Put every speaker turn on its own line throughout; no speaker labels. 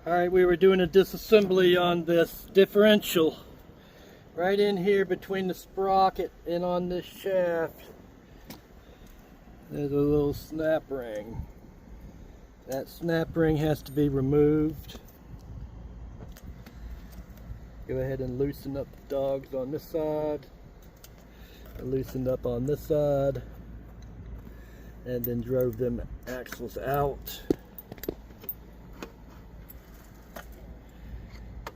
Alright, we were doing a disassembly on this differential right in here between the sprocket and on this shaft. There's a little snap ring. That snap ring has to be removed. Go ahead and loosen up the dogs on this side, loosened up on this side, and then drove them axles out.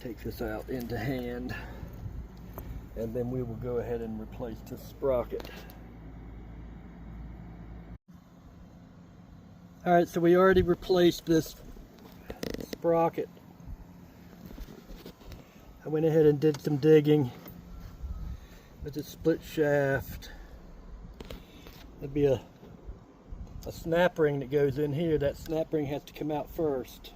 Take this out into hand, and then we will go ahead and replace this sprocket. Alright, so we already replaced this sprocket. I went ahead and did some digging with a split shaft. There'd be a snap ring that goes in here. That snap ring has to come out first,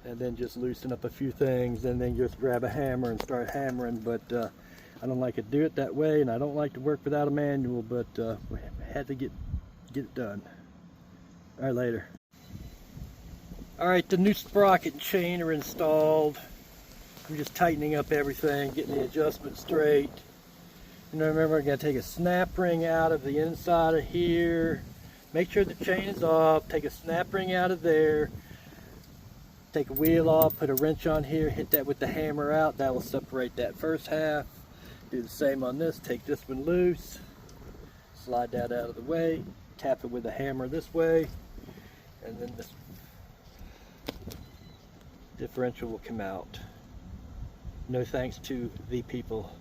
and then just loosen up a few things, and then just grab a hammer and start hammering. But I don't like to do it that way, and I don't like to work without a manual, but we had to get it done. All right, later. All right, the new sprocket and chain are installed. I'm just tightening up everything, getting the adjustment straight. And remember, I'm going to take a snap ring out of the inside of here. Make sure the chain is off. Take a snap ring out of there. Take a wheel off, put a wrench on here, hit that with the hammer out. That will separate that first half. Do the same on this. Take this one loose. Slide that out of the way. Tap it with the hammer this way. And then this differential will come out. No thanks to the people.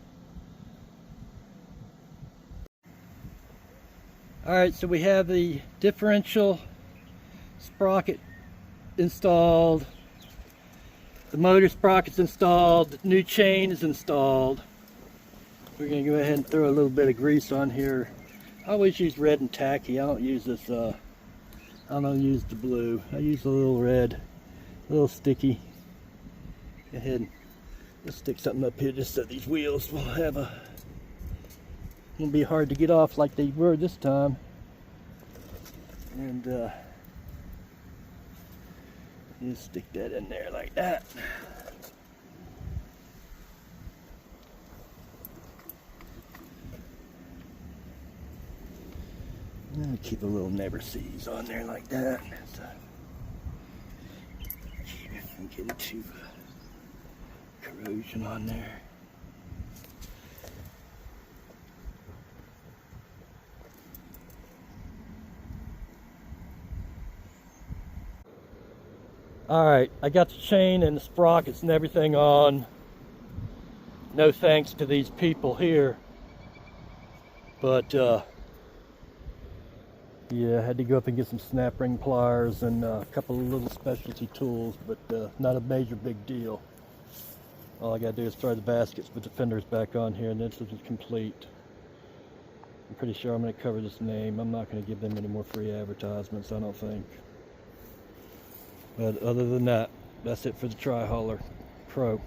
Alright, so we have the differential sprocket installed. The motor sprocket's installed. The new chain is installed. We're going to go ahead and throw a little bit of grease on here. I always use red and tacky. I don't use this, I don't use the blue. I use a little red, a little sticky. Go ahead and let's stick something up here just so these wheels will have a, won't be hard to get off like they were this time. And just stick that in there like that. And keep a little never sees on there like that. So keep it from getting too corrosion on there. Alright, I got the chain and the sprockets and everything on. No thanks to these people here. But yeah, I had to go up and get some snap ring pliers and a couple of little specialty tools, but not a major big deal. All I gotta do is throw the baskets with the fenders back on here, and this is complete. I'm pretty sure I'm gonna cover this name. I'm not gonna give them any more free advertisements, I don't think. But other than that, that's it for the Tri-Hauler Pro.